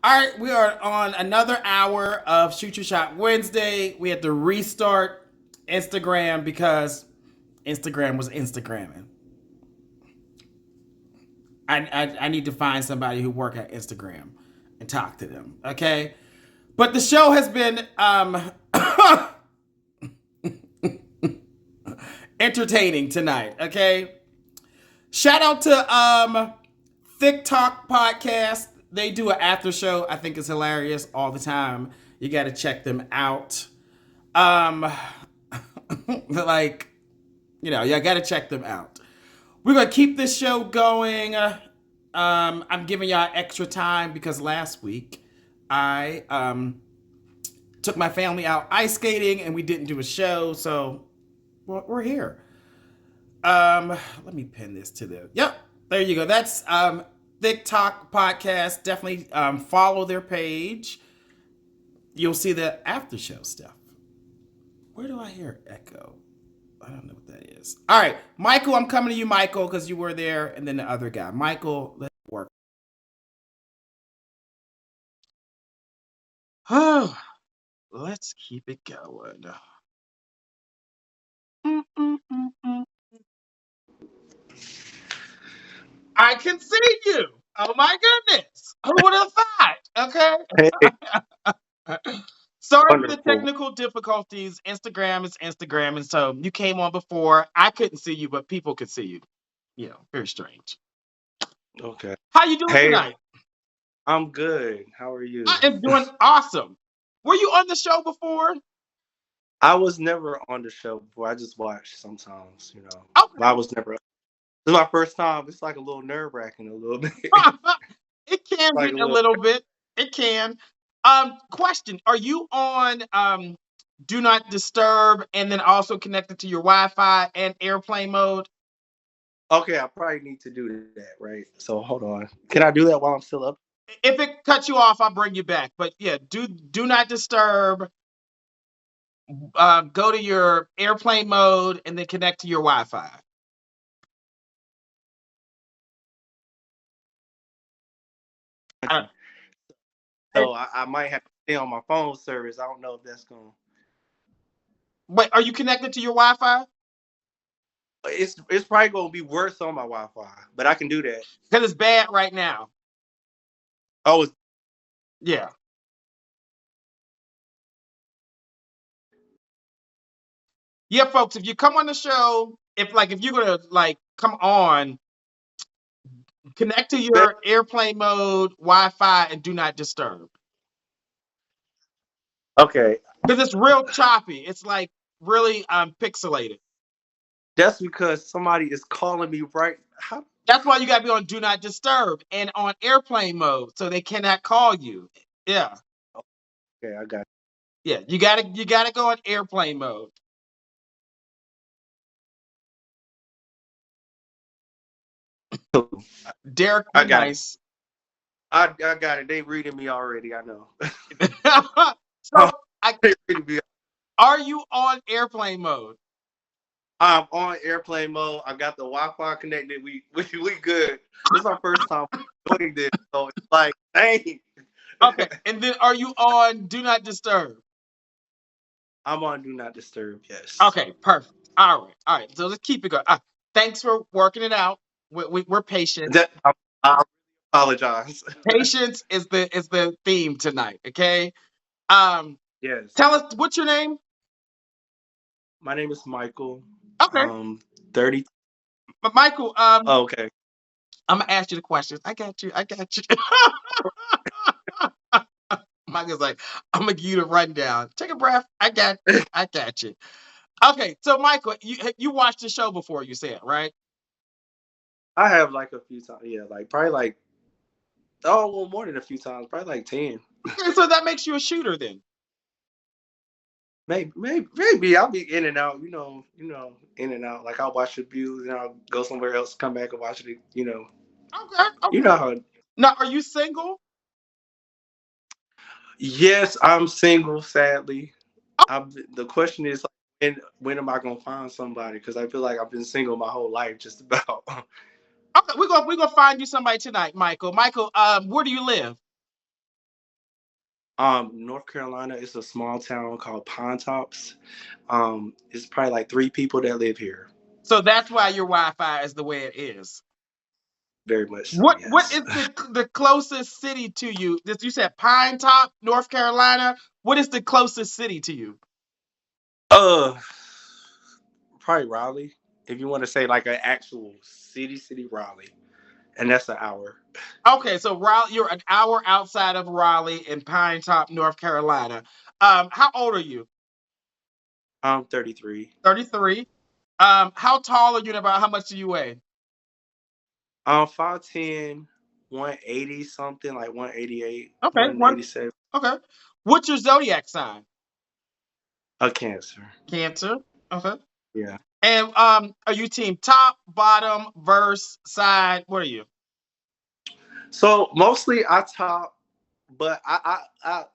All right, we are on another hour of Shoot Your Shot Wednesday. We had to restart Instagram because Instagram was Instagramming. I need to find somebody who work at Instagram and talk to them. Okay, but the show has been entertaining tonight. Okay, shout out to Thick Talk podcast. They do an after show. I think it's hilarious all the time. You got to check them out. Um, like, you got to check them out. We're gonna keep this show going. I'm giving y'all extra time because last week I took my family out ice skating and we didn't do a show, so we're here. Let me pin this to the. Yep, there you go. That's Thick Talk podcast. Definitely follow their page. You'll see the after show stuff. Where do I hear echo? I don't know what that is. All right, Michael, I'm coming to you, Michael, because you were there, and then the other guy. Michael, let's work. Oh, let's keep it going. I can see you. Oh my goodness. Who would have thought? Hey, Okay. Sorry for the wonderful. technical difficulties. Instagram is Instagram, and so you came on before. I couldn't see you, but people could see you. Very strange. Okay. How you doing Hey, tonight? I'm good. How are you? I am doing awesome. Were you on the show before? I was never on the show before. I just watched sometimes. But I Okay. was never. This is my first time. It's like a little nerve wracking a little bit. It can like be a a little. little bit. It can. Question: Are you on Do Not Disturb and then also connected to your Wi-Fi and airplane mode? Okay, I probably need to do that, right? So hold on. Can I do that while I'm still up? If it cuts you off, I'll bring you back. But yeah, do not disturb. Go to your airplane mode and then connect to your Wi-Fi. Uh, and- So I might have to stay on my phone service. I don't know if that's going. Wait, are you connected to your Wi-Fi? It's probably gonna be worse on my Wi-Fi, but I can do that. Because it's bad right now. Oh, Yeah. Yeah, folks, if you come on the show, if you're gonna come on, connect to it's your airplane mode, Wi-Fi, and do not disturb. okay. Because it's real choppy. It's like really pixelated. That's because somebody is calling me right. How? That's why you gotta be on do not disturb and on airplane mode so they cannot call you. Yeah. Okay, I got Yeah. You gotta go on airplane mode. it. Derek, I be got it. nice. I got it. They reading me already. I know. So I They reading me. are you on airplane mode? I'm on airplane mode. I got the Wi-Fi connected. We good. This is our first time doing this, so it's like, dang. Okay. And then are you on do not disturb? I'm on Do Not Disturb. Yes. Okay, perfect. All right, all right. So let's keep it going. Thanks for working it out. We're patient. I apologize. Patience is the theme tonight. Okay. Um, Yes. tell us what's your name. My name is Michael. Okay, 30. but Michael, Oh, okay. I'm gonna ask you the questions. I got you. I got you. Michael's like, I'm gonna give you the rundown. Take a breath. I got you. I got you. Okay, so Michael, you watched the show before, you said, right? I have like a few times. Yeah, like probably like well more than a few times. Probably like 10. Okay, so that makes you a shooter then. Maybe I'll be in and out. In and out. Like I'll watch the views and I'll go somewhere else, come back and watch it. Okay, You okay. know how. Now, are you single? Yes, I'm single. Sadly, the question is like, when am I gonna find somebody? Because I feel like I've been single my whole life, just about. Okay, we're gonna find you somebody tonight, Michael. Michael, where do you live? North Carolina is a small town called Pine Tops. It's probably like 3 people that live here. So that's why your Wi-Fi is the way it is. Very much so, What yes. is the closest city to you? You said Pine Top, North Carolina. What is the closest city to you? Uh, Probably Raleigh. If you want to say like an actual city, Raleigh, and that's an hour. Okay, so Raleigh, you're an hour outside of Raleigh in Pine Top, North Carolina. How old are you? I'm 33. 33. How tall are you and about how much do you weigh? 5'10", 180 something, like 188, Okay, one. 187. Okay. What's your zodiac sign? A Cancer. Cancer. Okay. Yeah. And are you team top, bottom, verse, side? What are you? So mostly I top, but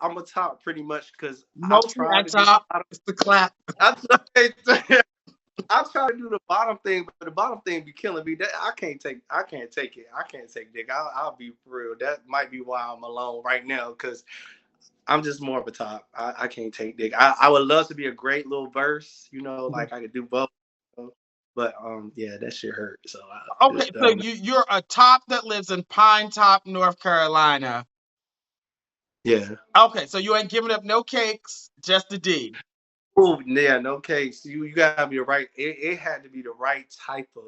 I'm a top pretty much because I Mostly try at to do top. the bottom. It's the clap. I try, I try to do the bottom thing, but the bottom thing be killing me. That I can't take it. I can't take dick. I'll be for real. That might be why I'm alone right now because I'm just more of a top. I can't take dick. I would love to be a great little verse, like I could do both. But yeah, that shit hurt. So I Okay, just so don't. you're a top that lives in Pine Top, North Carolina. Yeah. Okay, so you ain't giving up no cakes, just a D. Oh yeah, no case. You gotta be the right. It had to be the right type of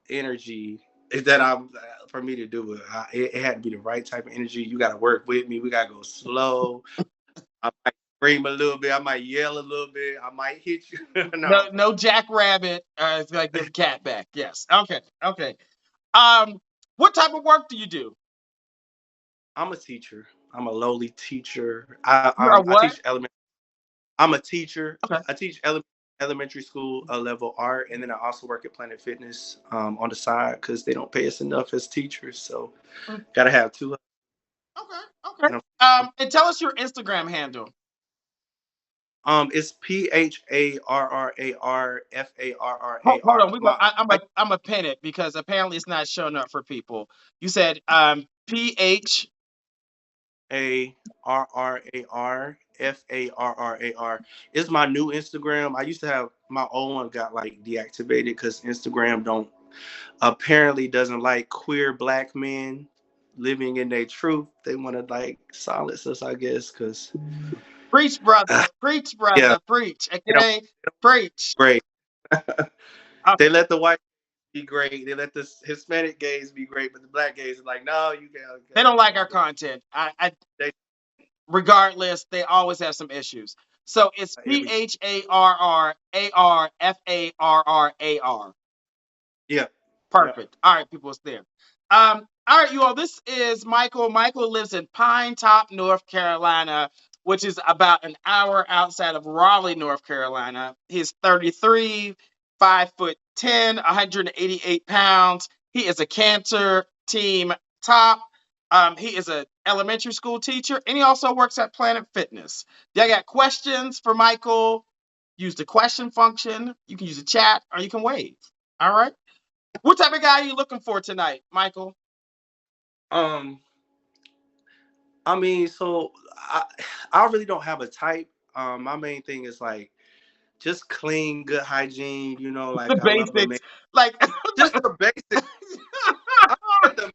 energy that I'm for me to do it. It had to be the right type of energy. You gotta work with me. We gotta go slow. I might scream a little bit. I might yell a little bit. I might hit you. No, No, no jackrabbit. It's gonna give the cat back. Yes. Okay. Okay. What type of work do you do? I'm a teacher. I'm a lowly teacher. You're a I what? teach elementary. I'm a teacher. Okay. I teach elementary school level art, and then I also work at Planet Fitness on the side because they don't pay us enough as teachers. So Mm, gotta have two. okay. Okay. And And tell us your Instagram handle. it's Hold on. PHARRARFAR. We go. I'm a pin it because apparently it's not showing up for people. You said PH. PHARRARFARRAR. It's my new Instagram. I used to have my old one got like deactivated because Instagram don't apparently doesn't like queer black men living in their truth. They want to like silence us, I guess, because Preach, brother. Preach, yeah, brother. Preach. they don't Okay. Preach. great. They Okay. let the white be great. They let the Hispanic gays be great, but the black gays are like, no, you They don't like our can't. content. They Regardless, they always have some issues. So it's every PHARRARFARRAR. yeah yeah. Perfect. All right, people, it's there. All right, you all. This is Michael. Michael lives in Pine Top, North Carolina, which is about an hour outside of Raleigh, North Carolina. He's 33, 5'10", 188 pounds. He is a Cancer team top. He is an elementary school teacher, and he also works at Planet Fitness. Y'all got questions for Michael? Use the question function. You can use the chat, or you can wave. All right. What type of guy are you looking for tonight, Michael? Um, I mean, so I really don't have a type. My main thing is like just clean, good hygiene. The Like I love a man. basics, like Just the basic. I'm at the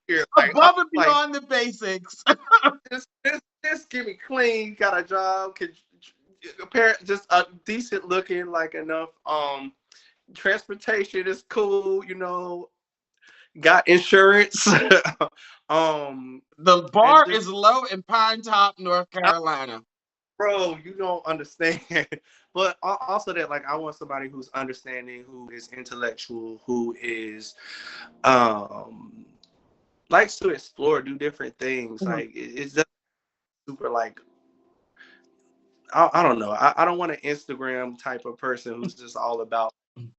here. Like I'm above and like beyond the basics. just give me clean. Got a job. Could apparent just a decent looking like enough. Transportation is cool. Got insurance. um, The and bar is just low in Pine Top, North Carolina. bro, you don't understand. But also that like I want somebody who's understanding, who is intellectual, who is um likes to explore, do different things. Mhm. Like it's just super like I don't know. I don't want an Instagram type of person who's just all about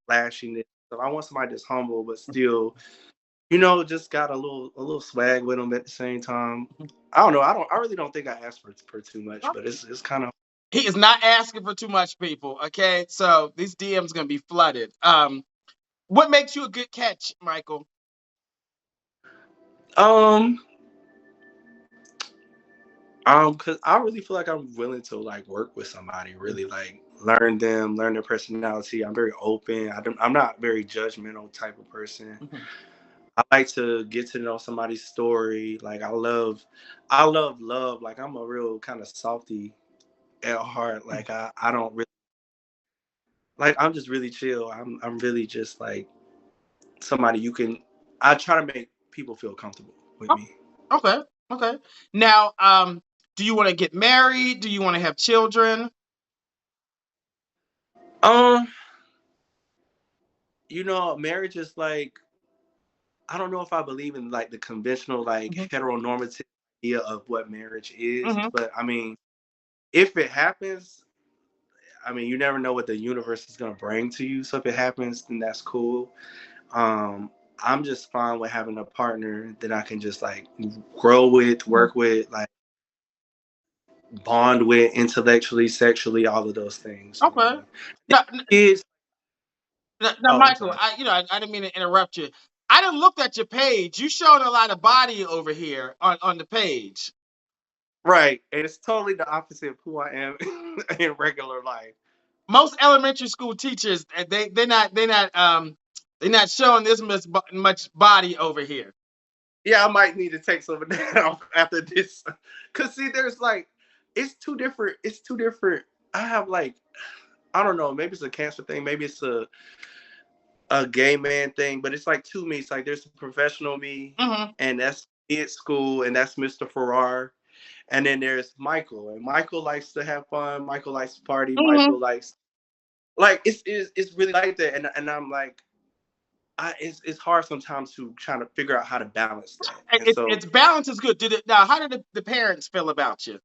flashiness. So I want somebody that's humble but still, just got a little swag with them at the same time. I don't know. I really don't think I asked for too much, but it's kind of He is not asking for too much, people. Okay, so these DMs gonna be flooded. What makes you a good catch, Michael? um Cause I really feel like I'm willing to like work with somebody, really like learn them, learn their personality. I'm very open. I'm not very judgmental type of person. Mhm. I like to get to know somebody's story. Like I love love. Like I'm a real kind of softy at heart. Like I don't really like. I'm just really chill. I'm really just like somebody you can. I try to make people feel comfortable with Oh, me. okay, okay. Now, do you want to get married? Do you want to have children? Um, marriage is like I don't know if I believe in like the conventional like Hmm. heteronormative idea of what marriage is, Hmm. but I mean, if it happens, I mean, you never know what the universe is gonna bring to you. So if it happens, then that's cool. I'm just fine with having a partner that I can just like grow with, Hmm. work with, like bond with intellectually, sexually, all of those things. You know what I Okay. mean? Now, Kids. now, Oh, I'm Michael, sorry. I didn't mean to interrupt you. I didn't look at your page. You showing a lot of body over here on the page. Right, and it's totally the opposite of who I am in regular life. Most elementary school teachers, they're not showing this much body over here. Yeah, I might need to take some of that off after this. Cause see, there's like, it's two different. It's two different. I have like, I don't know. Maybe it's a cancer thing. Maybe it's a gay man thing. But it's like two me. It's like there's a professional me, Hmm. and that's me at school, and that's Mr. Farrar. And then there's Michael, and Michael likes to have fun. Michael likes to party. Hmm. Michael likes like it's really like that. And I'm like, it's hard sometimes to try to figure out how to balance that. And so It's balance is good. Did it now? How did the parents feel about you?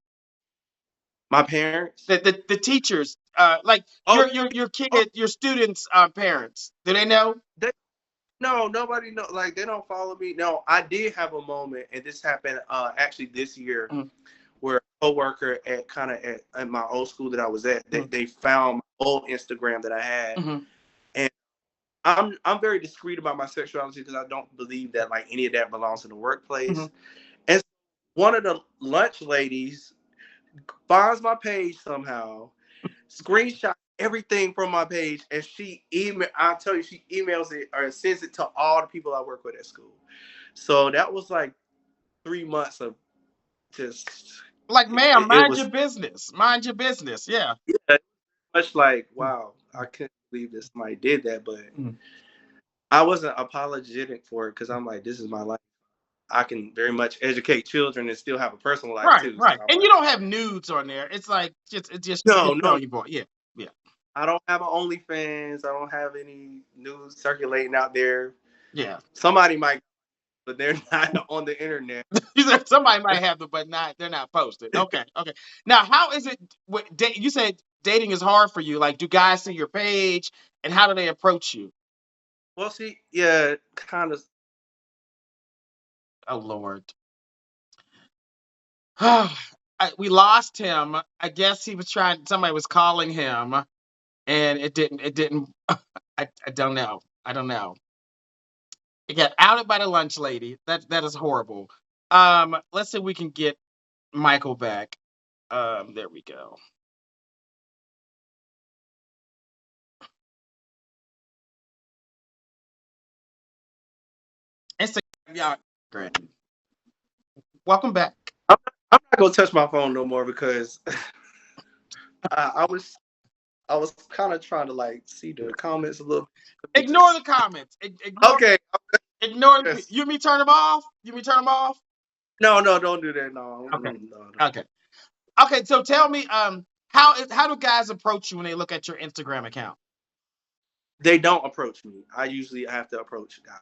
my parents. The teachers, like Oh, your oh, kid, your students' parents. Do they know? they no, nobody know. Like they don't follow me. No, I did have a moment, and this happened actually this year, Mm-hmm. where a coworker at kind of at my old school that I was at, they found my old Instagram that I had, Mm-hmm. and I'm very discreet about my sexuality because I don't believe that like any of that belongs in the Mm-hmm. workplace. And one of the lunch ladies finds my page somehow, screenshot everything from my page, and I tell you, she emails it or sends it to all the people I work with at school. So that was like 3 months of just Like, ma'am, it mind your was business. Mind your business. Yeah. yeah, much like wow, I couldn't believe that somebody did that, but Mm-hmm. I wasn't apologetic for it because I'm like, this is my life. I can very much educate children and still have a personal life Right, too. So right. I'm And you like, don't have nudes on there. It's like no, just no, showing your boy. Yeah, yeah. I don't have an OnlyFans. I don't have any news circulating out there. Yeah. Somebody might, but they're not on the internet. You said somebody might have them, but not they're not posted. Okay, okay. Now, how is it? You said dating is hard for you. Like, do guys see your page, and how do they approach you? Well, see, yeah, kind of. Oh Lord, we lost him. I guess he was trying. Somebody was calling him, and it didn't. It didn't. I don't know. I don't know. He got outed by the lunch lady. That is horrible. Let's see if we can get Michael back. There we go. Instagram, yeah, great. Welcome back. I'm not gonna touch my phone no more because I was kind of trying to like see the comments a little bit. Ignore Just the comments. okay. Ignore. Yes. You me turn them off. You me turn them off. No, no, don't do that. No, Okay. no, no. Okay. Okay. So tell me, how do guys approach you when they look at your Instagram account? They don't approach me. I usually have to approach guys.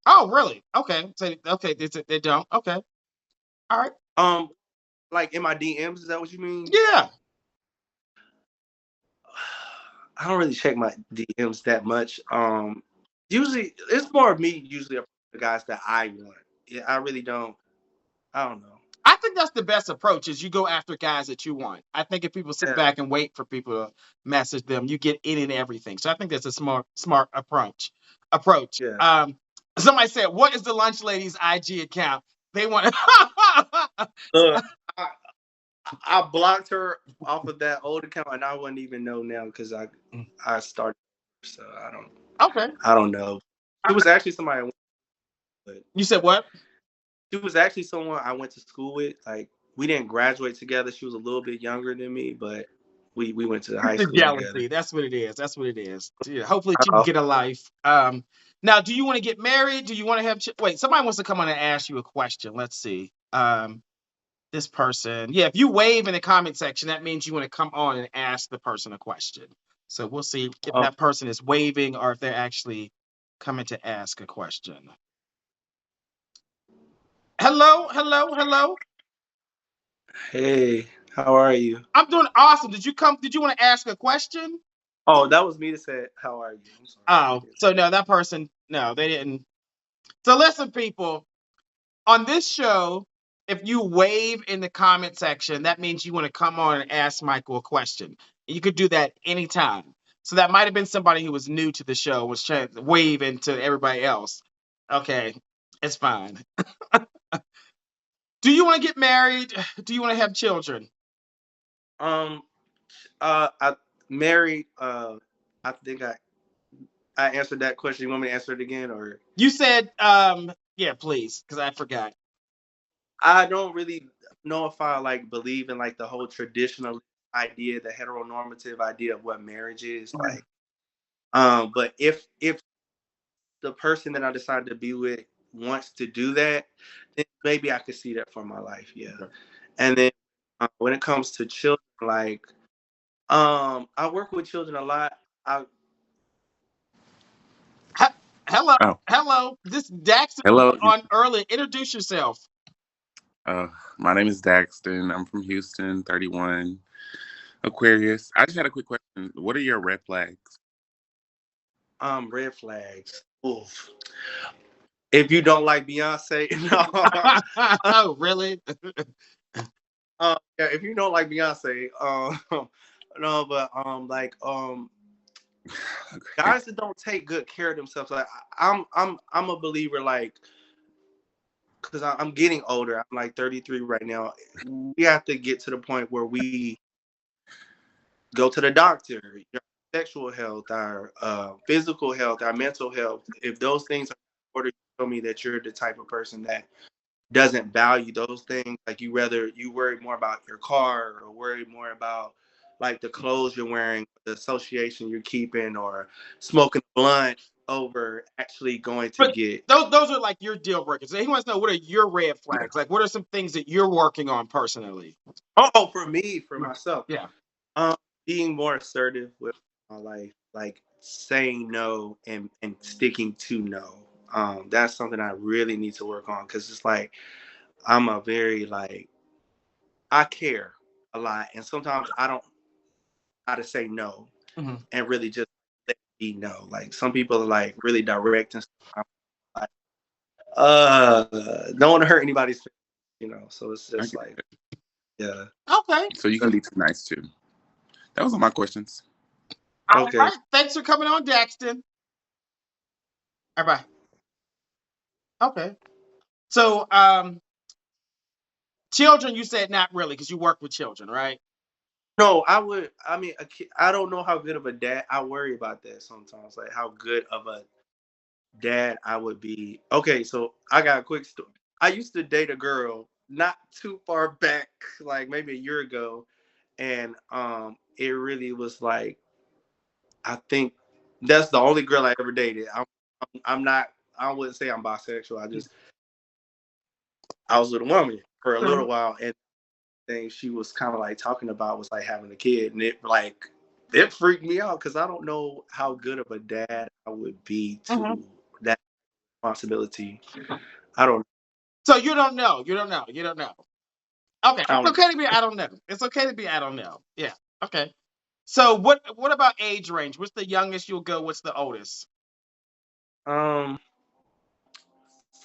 Oh, really? Okay. So okay, they don't. Okay. All right. Um, like in my DMs, is that what you mean? Yeah. I don't really check my DMs that much. Usually it's more of me usually the guys that I want. Yeah, I really don't. I don't know. I think that's the best approach is you go after guys that you want. I think if people sit Yeah, back and wait for people to message them, you get in and everything. So I think that's a smart approach. yeah. Somebody said, "What is the lunch lady's IG account?" They want Look, I blocked her off of that old account, and I wouldn't even know now because I started. So Okay. I don't know. It was actually somebody. But You said what? she was actually someone I went to school with. Like we didn't graduate together. She was a little bit younger than me, but we went to high The school together. jealousy. That's what it is. That's what it is. Yeah, hopefully you Oh, get a life. Now, do you want to get married? Do you want to have? Wait, somebody wants to come on and ask you a question. Let's see. This person. Yeah, if you wave in the comment section, that means you want to come on and ask the person a question. So we'll see if oh, that person is waving or if they're actually coming to ask a question. Hello, hello, hello. hey, how are you? I'm doing awesome. Did you come? Did you want to ask a question? Oh, that was me to say, how are you? I'm sorry. Oh, so no, that person, no, they didn't. So listen, people, on this show, if you wave in the comment section, that means you want to come on and ask Michael a question. You could do that anytime. So that might have been somebody who was new to the show, was trying to wave into everybody else. Okay, it's fine. Do you want to get married? Do you want to have children? Um, I married. I think I answered that question. You want me to answer it again, or You said, yeah, please, because I forgot. I don't really know if I like believe in like the whole traditional idea, the heteronormative idea of what marriage is. Like, but if the person that I decided to be with wants to do that, then maybe I could see that for my life. Yeah. And then when it comes to children, like I work with children a lot. I Hello, Oh, hello. This Daxton hello. on early. Introduce yourself. Uh, my name is Daxton. I'm from Houston, 31, Aquarius. I just had a quick question. What are your red flags? red flags. Oof. If you don't like Beyonce, no. Oh, really? Yeah, if you don't like Beyonce, no, but Okay. guys that don't take good care of themselves, like I'm a believer, like because I'm getting older. I'm like 33 right now. We have to get to the point where we go to the doctor, your sexual health, our physical health, our mental health. If those things are in order, show me that you're the type of person that doesn't value those things. Like you worry more about your car or worry more about like the clothes you're wearing, the association you're keeping, or smoking a blunt over actually going to But get. those are like your deal breakers. He wants to know what are your red flags? Like, what are some things that you're working on personally? Oh, for me, for myself, Yeah. um, being more assertive with my life, like saying no and sticking to no. That's something I really need to work on because it's like I'm a very like I care a lot, and sometimes I don't know how to say no Mhm. and really just let it be no. Like some people are like really direct and stuff. I'm like, don't want to hurt anybody's feelings. So it's I just get like, it. yeah, Okay. So you can be too nice too. That was all my questions. All okay. right. Thanks for coming on, Daxton. All right. Okay. So, children, you said not really because you work with children, right? No, I would. I mean, I don't know how good of a dad. I worry about that sometimes, like how good of a dad I would be. Okay, so I got a quick story. I used to date a girl not too far back, like maybe a year ago, and it really was like I think that's the only girl I ever dated. I'm not. I wouldn't say I'm bisexual. I was with a woman for a little Mhm. while, and thing she was kind of like talking about was like having a kid, and it freaked me out because I don't know how good of a dad I would be Mhm. to that responsibility. I don't. So you don't know. You don't know. You don't know. Okay. I It's don't. okay to be. I don't know. It's okay to be. I don't know. Yeah. Okay. So what about age range? What's the youngest you'll go? What's the oldest?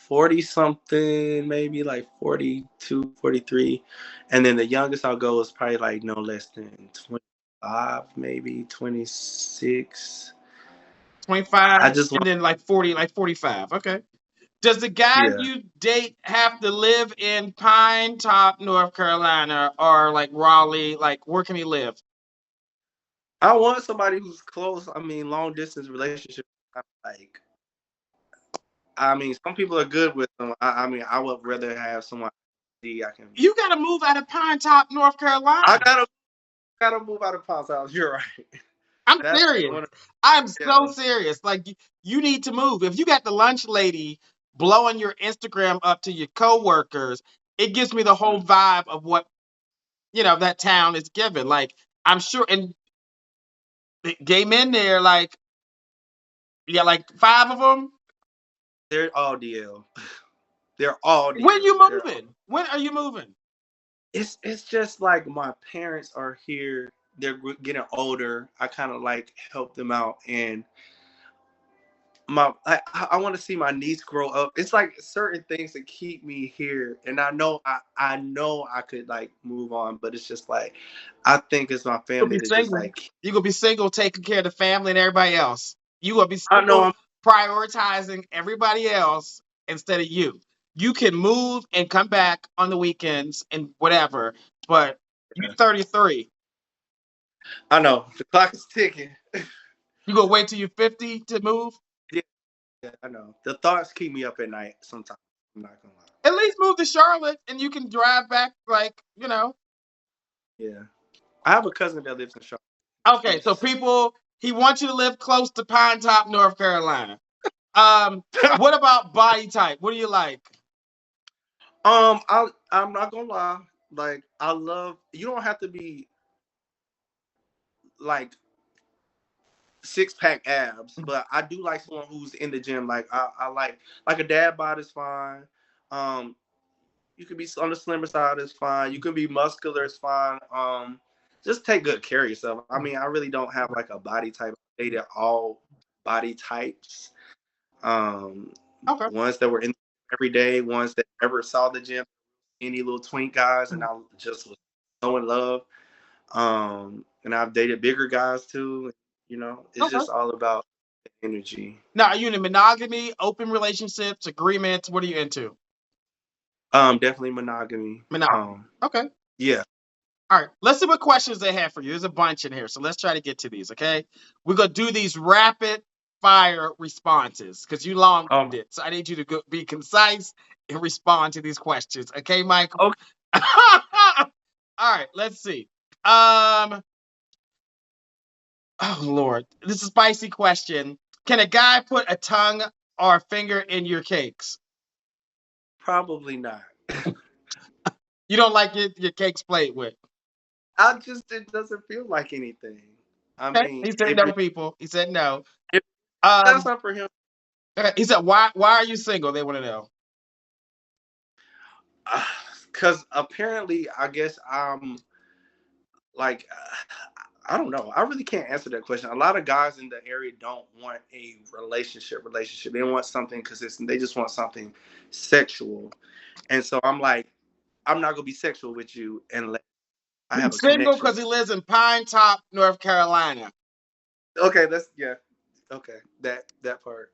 40 something, maybe like 42, 43. And then the youngest I'll go is probably like no less than 25, maybe 26. 25 I just and want then like 40, like 45. Okay. Does the guy Yeah. you date have to live in Pine Top, North Carolina, or like Raleigh? Like, where can he live? I want somebody who's close. I mean, long distance relationship. Like, I mean, some people are good with them. I mean, I would rather have someone I can. You got to move out of Pine Top, North I Carolina. gotta move out of Paul's house. You're right. I'm That's serious. one of, I'm yeah. so serious. Like, you need to move. If you got the lunch lady blowing your Instagram up to your coworkers, it gives me the whole vibe of what that town is given. Like, I'm sure, and the gay men there, like, you got like 5 of them. They're all DL. They're all When DL. you moving? When are you moving? It's just like my parents are here. They're getting older. I kind of like help them out, and I want to see my niece grow up. It's like certain things that keep me here, and I know I could like move on, but it's just like I think it's my You'll family be to just single. like You're gonna be single, taking care of the family and everybody else. You gonna be I know single, prioritizing everybody else instead of you. You can move and come back on the weekends and whatever, but you're 33. I know the clock is ticking. You gonna wait till you're 50 to move? Yeah, I know the thoughts keep me up at night sometimes. I'm not gonna lie. At least move to Charlotte and you can drive back, like. Yeah, I have a cousin that lives in Charlotte. Okay, so he wants you to live close to Pine Top, North Carolina. What about body type? What do you like? I'm not gonna lie. Like I love. You don't have to be like 6-pack abs, but I do like someone who's in the gym. Like I like a dad bod is fine. Um, you can be on the slimmer side is fine. You can be muscular is fine. Just take good care of yourself. I mean, I really don't have like a body type. I dated all body types. Um, Okay. ones that were in every day, ones that never saw the gym, any little twink guys, and I just was so in love. And I've dated bigger guys too. It's Okay. just all about energy. Now, are you in a monogamy, open relationships, agreements? What are you into? Definitely monogamy. Monogamy. Okay. Yeah. All right. Let's see what questions they have for you. There's a bunch in here, so let's try to get to these. Okay. We're gonna do these rapid fire responses because you long winded. So I need you to be concise and respond to these questions. Okay, Michael. Okay. All right. Let's see. Oh Lord, this is a spicy question. Can a guy put a tongue or a finger in your cakes? Probably not. You don't like your cakes played with? It doesn't feel like anything. I Okay. mean, He said no, people. He said no. if that's Um, not for him. okay. He said, why are you single? They want to know. Because apparently, I guess I'm like, I don't know. I really can't answer that question. A lot of guys in the area don't want a relationship. They want something consistent. They just want something sexual. And so I'm like, I'm not gonna be sexual with you unless I have He's a single connection. because he lives in Pine Top, North Carolina. Okay, yeah. Okay, that part.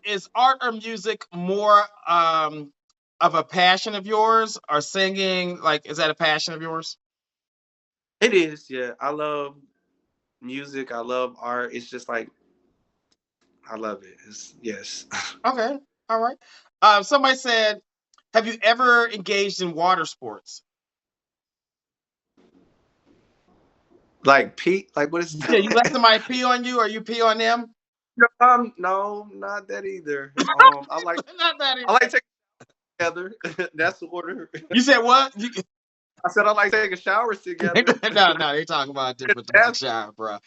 Is art or music more of a passion of yours, or singing? Like, is that a passion of yours? It is, yeah. I love music. I love art. It's just like I love it. Yes. Okay, all right. Somebody said, have you ever engaged in water sports? Like Pete, like what is Yeah, you let that? somebody pee on you, or you pee on them? No, not that either. Not that I like either. taking together. That's the order. You said what? I said I like taking showers together. No, they're talking about a different type of That's shot, bro.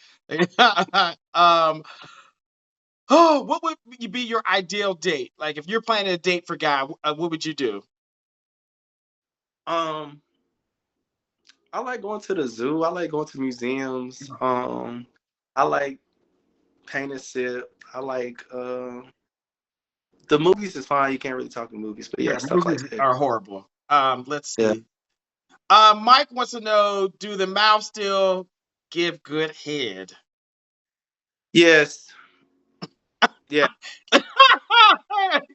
What would be your ideal date? Like, if you're planning a date for guy, what would you do? um I like going to the zoo. I like going to museums. I like paint and sip. I like the movies is fine. You can't really talk to movies, but yeah, Yeah, stuff like movies that. are horrible. Let's Yeah. see. Mike wants to know: do the mouth still give good head? Yes. Yeah.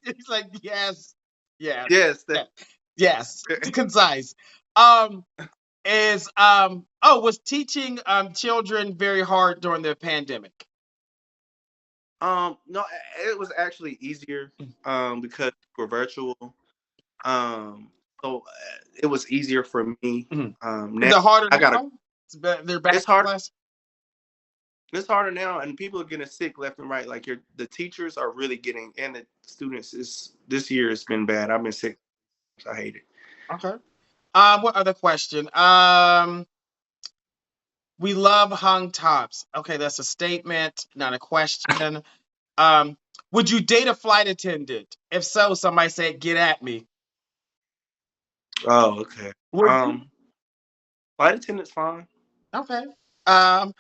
He's like, yes, yes, Yes. yes, yes. It's concise. Um, was teaching children very hard during the pandemic? No, it was actually easier because we're virtual. So it was easier for me. Mhm. Now Is it harder I gotta. now? They're back It's in hard. class. It's harder now, and people are getting sick left and right. Like the teachers are really getting, and the students is this year has been bad. I've been sick. I hate it. Okay. What other question? We love hung tops. Okay, that's a statement, not a question. Um, would you date a flight attendant? If so, somebody said, "Get at me." Oh, okay. Would you? Flight attendant's fine. Okay. Um,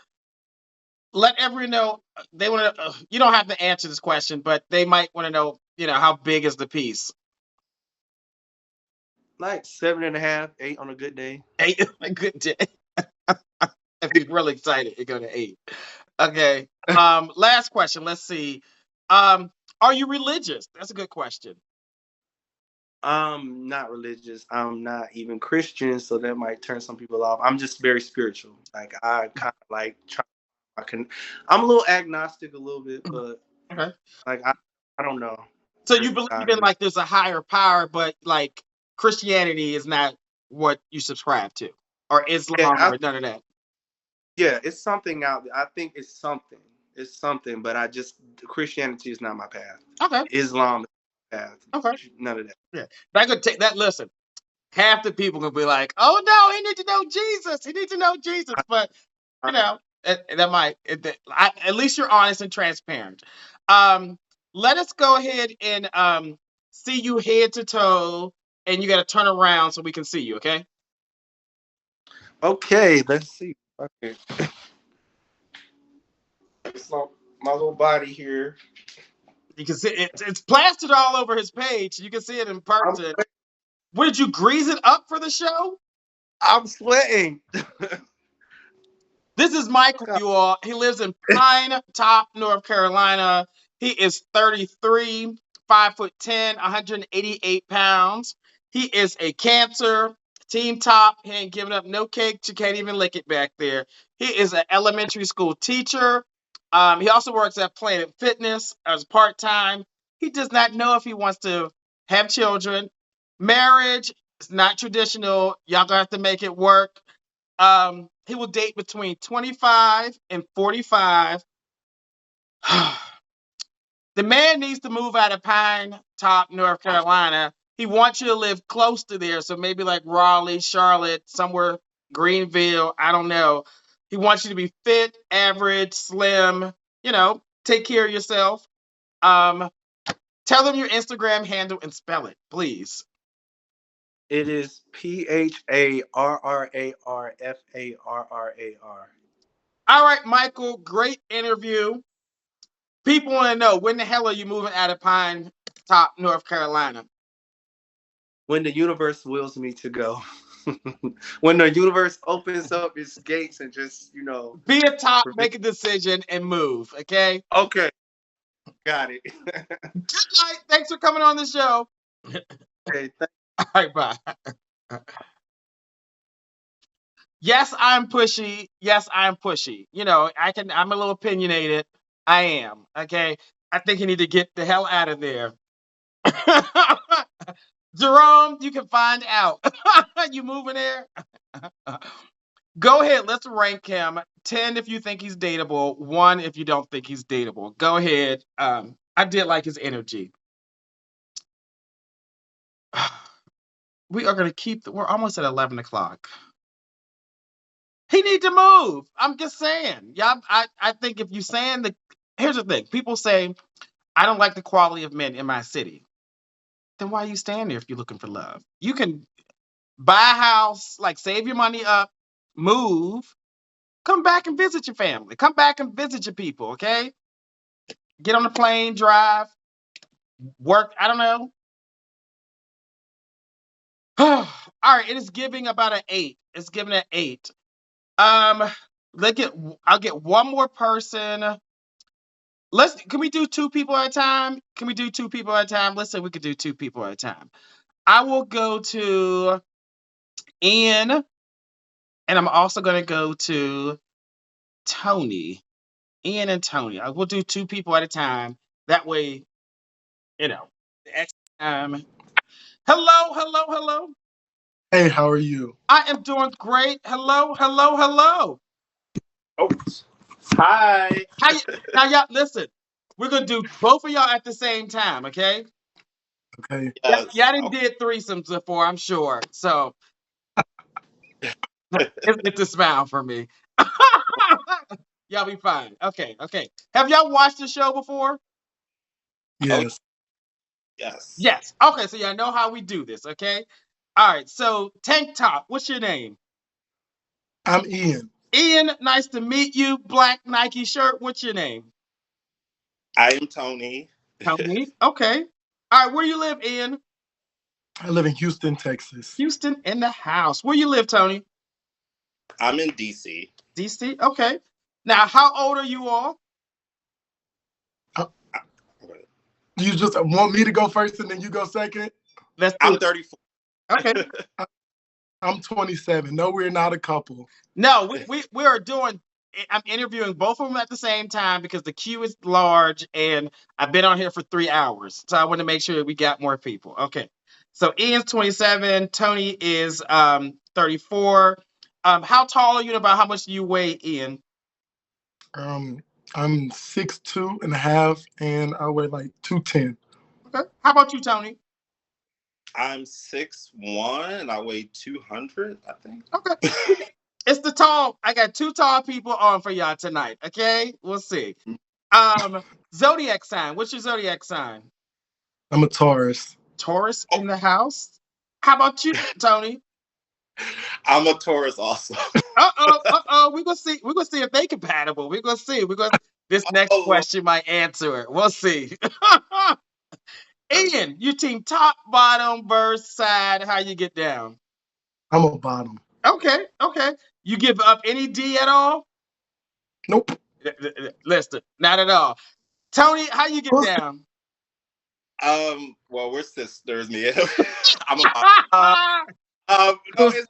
let everyone know they want to. You don't have to answer this question, but they might want to know. How big is the piece? Like 7.5, 8 on a good day. 8. A good day. If you're really excited, you go to 8. Okay. Last question. Let's see. Are you religious? That's a good question. I'm not religious. I'm not even Christian, so that might turn some people off. I'm just very spiritual. Like I kind of like try. I'm a little agnostic, a little bit, but Okay. like I don't know. So There's you believe God in in it. like there's a higher power, but like Christianity is not what you subscribe to, or Yeah, Islam, or none of that. yeah, it's something out there. I think it's something. It's something, but Christianity is not my path. Okay. Islam is my path. Okay. None of that. Yeah. That could take that. Listen, half the people could be like, "Oh no, he needs to know Jesus. He needs to know Jesus." But I, that might. At least you're honest and transparent. Um, Let us go ahead and see you head to toe, and you got to turn around so we can see you. Okay. okay, let's see. Okay, so my little body here. You can see it's plastered all over his page. You can see it in I'm person. What did you grease it up for the show? I'm sweating. This is Michael, you all. He lives in Pine Top, North Carolina. He is 33, 5'10", 188 pounds. He is a Cancer, Team Top. He ain't giving up no cake. You can't even lick it back there. He is an elementary school teacher. He also works at Planet Fitness as part-time. He does not know if he wants to have children. Marriage is not traditional. Y'all gonna have to make it work. He will date between 25 and 45. The man needs to move out of Pine Top, North Carolina. He wants you to live close to there, so maybe like Raleigh, Charlotte, somewhere, Greenville. I don't know. He wants you to be fit, average, slim. Take care of yourself. Um, Tell them your Instagram handle and spell it, please. It is PHARRARFARRAR. All right, Michael. Great interview. People want to know, when the hell are you moving out of Pine Top, North Carolina? When the universe wills me to go. When the universe opens up its gates and just, Be a top, make a decision, and move. Okay. Okay, got it. Good night. Thanks for coming on the show. Okay, All right, bye. Yes, I'm pushy. Yes, I'm pushy. I'm a little opinionated. I am. Okay. I think you need to get the hell out of there. Jerome, you can find out. You moving there? Go ahead. Let's rank him. 10 if you think he's dateable. 1 if you don't think he's dateable. Go ahead. I did like his energy. We are going to we're almost at 11 o'clock. He need to move. I'm just saying. Yeah, I think if you saying here's the thing. People say, I don't like the quality of men in my city. Then why are you staying there if you're looking for love? You can buy a house, like save your money up, move, come back and visit your family. Come back and visit your people, okay? Get on the plane, drive, work. I don't know. All right, it is giving about an 8. It's giving an 8. Um, I'll get one more person. Can we do two people at a time? Can we do two people at a time? Let's say we could do two people at a time. I will go to Ian, and I'm also going to go to Tony. Ian and Tony. I will do two people at a time. That way, you know. Hello, hello, hello. Hey, how are you? I am doing great. Hello, hello, hello. Oh, hi. Now, y'all, listen. We're gonna do both of y'all at the same time, okay? Okay. Y'all Yes. didn't did threesomes before, I'm sure. So it's a smile for me. Y'all be fine. Okay, okay. Have y'all watched the show before? Yes. Yes. Yes. Okay, so y'all know how we do this, okay? All right, so Tank Top, what's your name? I'm Ian. Ian, nice to meet you. Black Nike shirt, what's your name? I am Tony. Tony. Okay. All right, where you live, Ian? I live in Houston, Texas. Houston in the house. Where you live, Tony? I'm in DC. DC. Okay. Now, how old are you all? You just want me to go first and then you go second? Let's do I'm it. 34. Okay. I'm 27. No, we're not a couple. No, we are doing. I'm interviewing both of them at the same time because the queue is large and I've been on here for 3 hours, so I want to make sure that we got more people. Okay. So Ian's 27. Tony is 34. How tall are you? And about how much do you weigh, Ian? I'm 6'2" and a half, and I weigh like 210. Okay. How about you, Tony? I'm 6'1" and I weigh 200, I think. Okay. It's the tall. I got two tall people on for y'all tonight. Okay, we'll see. Zodiac sign. What's your zodiac sign? I'm a Taurus. Taurus in the house. How about you, Tony? I'm a Taurus also. We're gonna see. We're gonna see if they compatible. We're gonna see. This next Oh, question might answer it. We'll see. Ian, you team top, bottom, verse, side. How you get down? I'm a bottom. Okay, okay. You give up any D at all? Nope. Listen, not at all. Tony, how you get Who's- down? well, we're sisters, me. I'm a bottom. No, it's okay.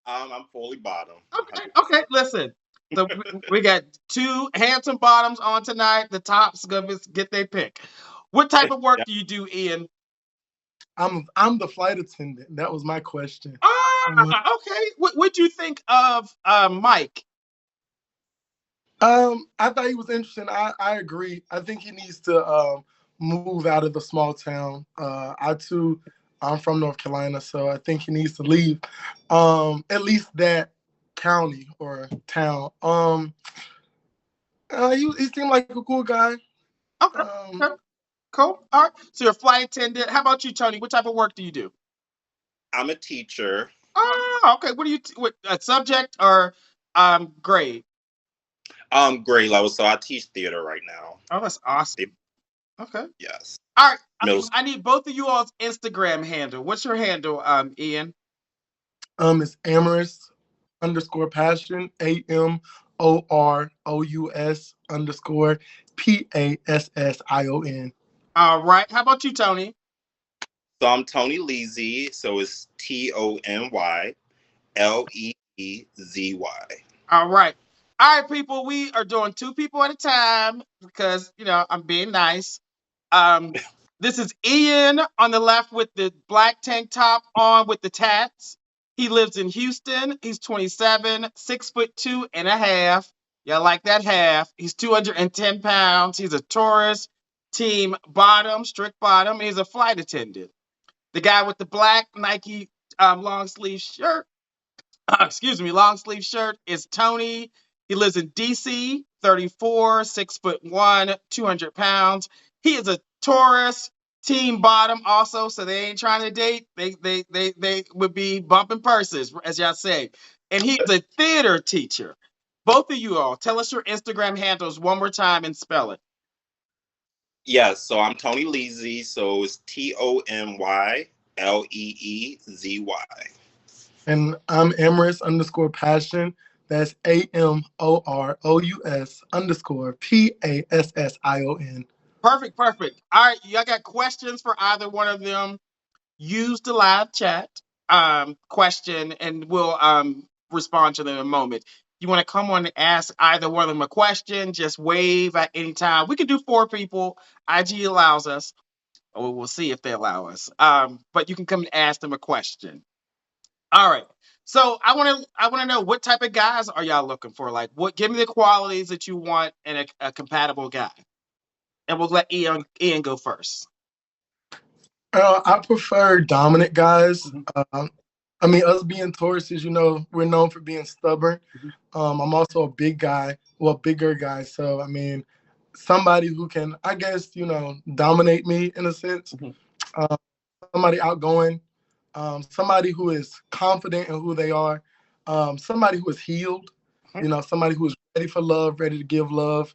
I'm fully bottom. Okay, okay. Listen, so we got two handsome bottoms on tonight. The tops gonna get their pick. What type of work Yeah. do you do, Ian? I'm the flight attendant. That was my question. Okay. What do you think of Mike? I thought he was interesting. I agree. I think he needs to move out of the small town. I'm from North Carolina, so I think he needs to leave. At least that county or town. He seemed like a cool guy. Okay, Um, okay, cool. All right. So you're a flight attendant. How about you, Tony? What type of work do you do? I'm a teacher. Okay. What do you what subject or grade? Grade level. So I teach theater right now. Oh, that's awesome. Okay. Yes. All right. Middle I need both of you all's Instagram handle. What's your handle, Ian? it's Amorous_passion, AMOROUS_PASSION. All right. How about you, Tony? So I'm Tony Leezy. So it's TonyLeezy. All right. All right, people. We are doing two people at a time because I'm being nice. Um, this is Ian on the left with the black tank top on with the tats. He lives in Houston. He's 27, 6'2" and a half. Yeah, like that half. He's 210 pounds. He's a Taurus, team bottom, strict bottom. He's a flight attendant. The guy with the black Nike long sleeve shirt, long sleeve shirt is Tony. He lives in DC, 34, 6'1", 200 pounds. He is a Taurus, team bottom also, so they ain't trying to date. They would be bumping purses, as y'all say. And he's a theater teacher. Both of you all, tell us your Instagram handles one more time and spell it. Yes. So I'm Tony Leezy. So it's TonyLeezy. And I'm Amorous_passion. That's AMOROUS_PASSION. Perfect. All right, y'all got questions for either one of them? Use the live chat question, and we'll respond to them in a moment. You want to come on and ask either one of them a question, just wave at any time. We can do 4 people. IG allows us. Or we'll see if they allow us. But you can come and ask them a question. All right. So I want to know, what type of guys are y'all looking for? Like, give me the qualities that you want in a compatible guy. And we'll let Ian go first. I prefer dominant guys. I mean, us being Tauruses, we're known for being stubborn. I'm also a bigger guy. So, I mean, somebody who can, I guess, dominate me in a sense. Somebody outgoing, somebody who is confident in who they are, somebody who is healed, somebody who is ready for love, ready to give love.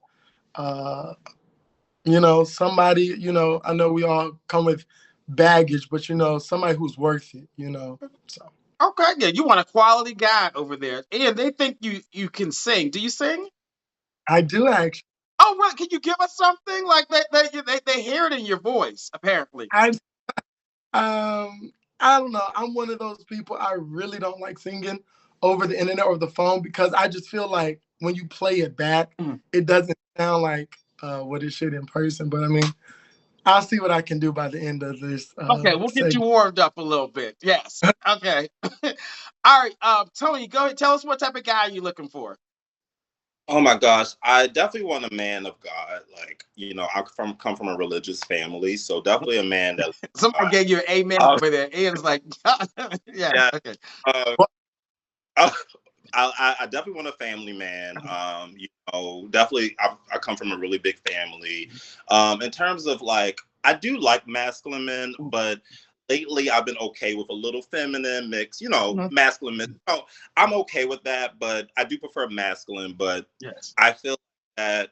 Somebody, I know we all come with baggage, but somebody who's worth it, so. Okay, yeah, you want a quality guy over there. And they think you can sing. Do you sing? I do actually. Oh, right. Can you give us something? Like they hear it in your voice, apparently. I don't know. I'm one of those people, I really don't like singing over the internet or the phone, because I just feel like when you play it back, it doesn't sound like what it should in person. But I mean, I'll see what I can do by the end of this. Okay, we'll get you warmed up a little bit. Yes. Okay. All right. Tony, go ahead. Tell us what type of guy you're looking for. Oh my gosh, I definitely want a man of God. Like, I come from a religious family, so definitely a man that. Somebody gave you an amen over there. Ian's like, yeah. Okay. I definitely want a family man. Definitely, I come from a really big family. In terms of like, I do like masculine men, but lately I've been okay with a little feminine mix. Masculine men. I'm okay with that, but I do prefer masculine. But yes, I feel that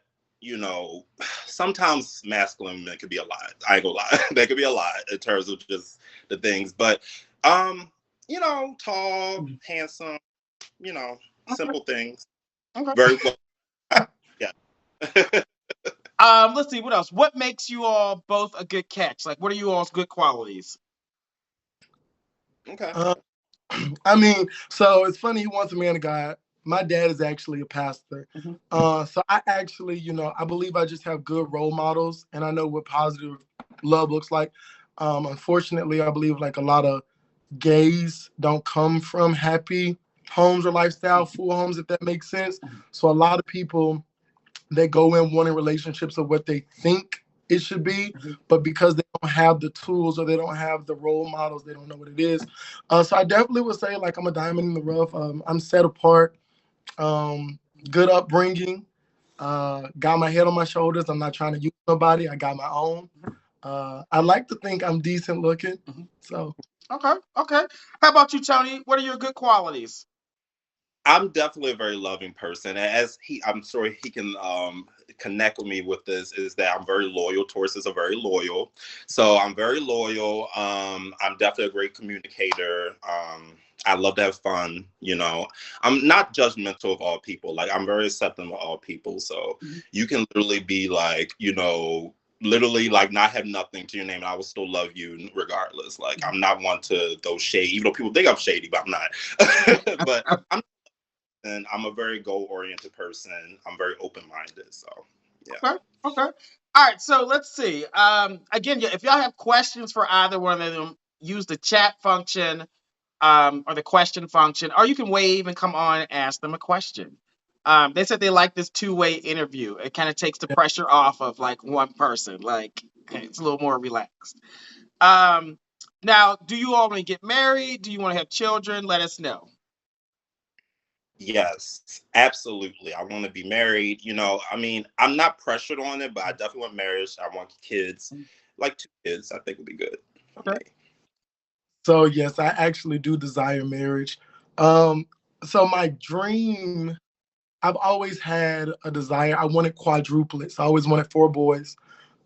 sometimes masculine men could be a lot. I ain't gonna lie, they could be a lot in terms of just the things. But tall, handsome. Simple things. Okay. Very well. Yeah. Let's see, what else? What makes you all both a good catch? Like, what are you all's good qualities? Okay. I mean, so it's funny, he wants a man of God. My dad is actually a pastor. So I actually, I believe I just have good role models, and I know what positive love looks like. Unfortunately, I believe like a lot of gays don't come from happy homes or lifestyle, full homes, if that makes sense. So a lot of people, they go in wanting relationships of what they think it should be, but because they don't have the tools or they don't have the role models, they don't know what it is. So I definitely would say like I'm a diamond in the rough. I'm set apart, good upbringing, got my head on my shoulders. I'm not trying to use nobody. I got my own. I like to think I'm decent looking. So. Okay. How about you, Tony? What are your good qualities? I'm definitely a very loving person. I'm sure he can connect with me with this, is that I'm very loyal. Tauruses are very loyal. So I'm very loyal. I'm definitely a great communicator. I love to have fun. I'm not judgmental of all people. Like, I'm very accepting of all people. So you can literally be like, literally like not have nothing to your name and I will still love you regardless. Like, I'm not one to throw shade, even though people think I'm shady, but I'm not. But I'm a very goal-oriented person. I'm very open-minded. So yeah. Okay. All right, so let's see. Again, if y'all have questions for either one of them, use the chat function or the question function, or you can wave and come on and ask them a question. They said they like this two-way interview. It kind of takes the pressure off of like one person. Like, it's a little more relaxed. Now, do you all want to get married? Do you want to have children? Let us know. Yes, absolutely. I want to be married. I mean, I'm not pressured on it, but I definitely want marriage. I want kids, like 2 kids. I think would be good. Okay. So yes, I actually do desire marriage. So my dream, I've always had a desire. I wanted quadruplets. I always wanted 4 boys.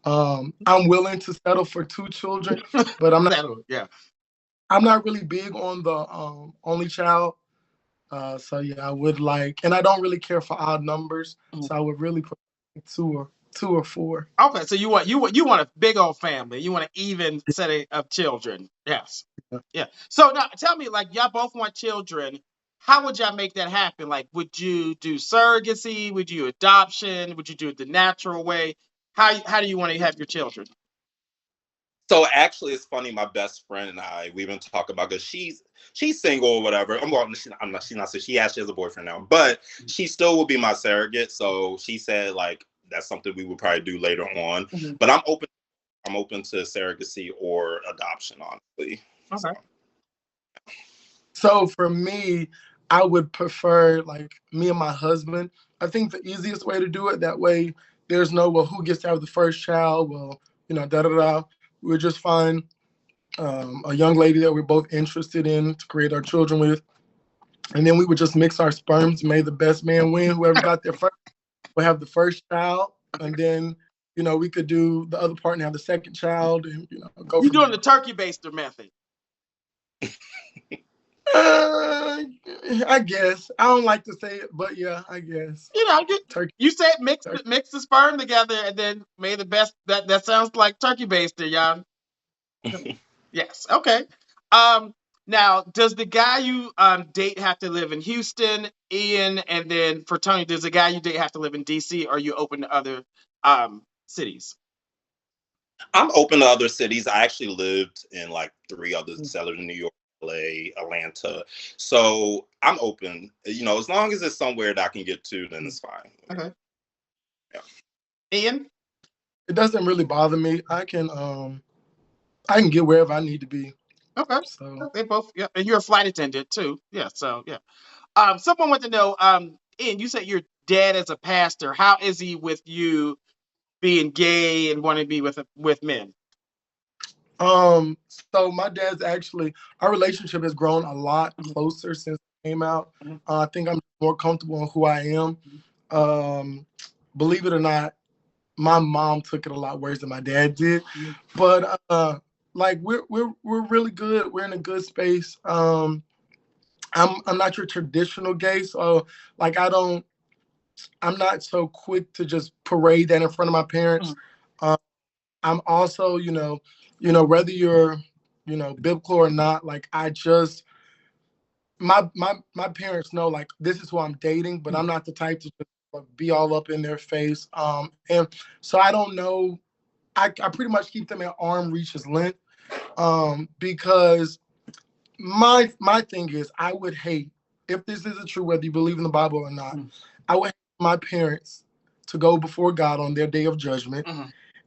I'm willing to settle for 2 children, but I'm not. Yeah. I'm not really big on the only child. So yeah, I would like, and I don't really care for odd numbers, Mhm. so I would really put two or four. Okay, so you want a big old family. You want an even set of children. Yes. Yeah. So now tell me, like, y'all both want children. How would y'all make that happen? Like, would you do surrogacy? Would you adoption? Would you do it the natural way? How do you want to have your children? So actually, it's funny. My best friend and I, we've been talking about because she's single or whatever. She's not. So she actually has a boyfriend now, but she still will be my surrogate. So she said like that's something we would probably do later on. Mhm. But I'm open. I'm open to surrogacy or adoption, honestly. So. Okay. So for me, I would prefer like me and my husband. I think the easiest way to do it that way, there's no well, who gets to have the first child? Well, da da da. We would just find a young lady that we're both interested in to create our children with, and then we would just mix our sperms. May the best man win. Whoever got there first will have the first child, and then we could do the other part and have the second child, and go You're from doing there. the turkey baster method. Uh, I guess I don't like to say it, but yeah, I guess turkey. You said mix Turkey. mix the sperm together and then may the best. That sounds like turkey baster, y'all. Yes. Okay. Um. Now, does the guy you date have to live in Houston, Ian, and then for Tony, does the guy you date have to live in DC? Or are you open to other cities? I'm open to other cities. I actually lived in like 3 other cities in New York, LA, Atlanta. So I'm open. As long as it's somewhere that I can get to, then it's fine. Okay. Yeah. Ian. It doesn't really bother me. I can get wherever I need to be. Okay. So They both. Yeah, and you're a flight attendant too. Yeah. So yeah. Someone wants to know. Ian, you said your dad is a pastor. How is he with you being gay and wanting to be with men? so my dad's actually our relationship has grown a lot closer since I came out. Mhm. I think I'm more comfortable in who I am. Believe it or not, my mom took it a lot worse than my dad did, but like we're really good. We're in a good space. I'm not your traditional gay, so like I'm not so quick to just parade that in front of my parents. Um, I'm also, whether you're, biblical or not, like I just my parents know like this is who I'm dating, but I'm not the type to just like, be all up in their face. And so I don't know. I pretty much keep them at arm reach's length. Because my thing is I would hate if this isn't true, whether you believe in the Bible or not, I would hate my parents to go before God on their day of judgment.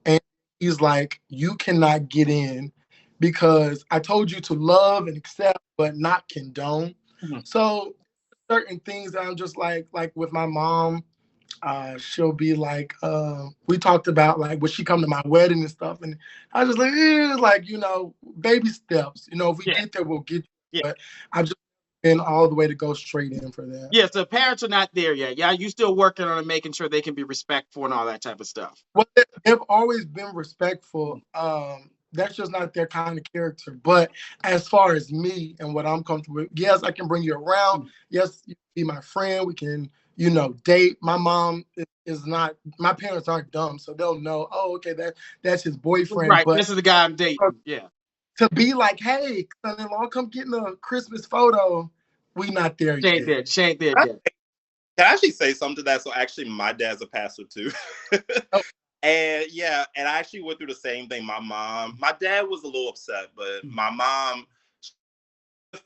And he's like, you cannot get in because I told you to love and accept, but not condone. So certain things that I'm just like with my mom, she'll be like, we talked about like, would she come to my wedding and stuff? And I was just like, baby steps. If we get there, we'll get there. But I've just been all the way to go straight in for that. Yeah, so parents are not there yet. Yeah, you still working on it, making sure they can be respectful and all that type of stuff. Well, they've always been respectful. That's just not their kind of character. But as far as me and what I'm comfortable with, yes, I can bring you around. Yes, you can be my friend. We can, date. My mom is not. My parents aren't dumb, so they'll know. Oh, okay, that's his boyfriend. Right, But this is the guy I'm dating. Yeah. to be like, hey, son-in-law, come get in a Christmas photo. We not there She ain't there. yet. She ain't there yet. Can I actually say something to that? So actually, my dad's a pastor too. Oh. And yeah, and I actually went through the same thing. My dad was a little upset, but my mom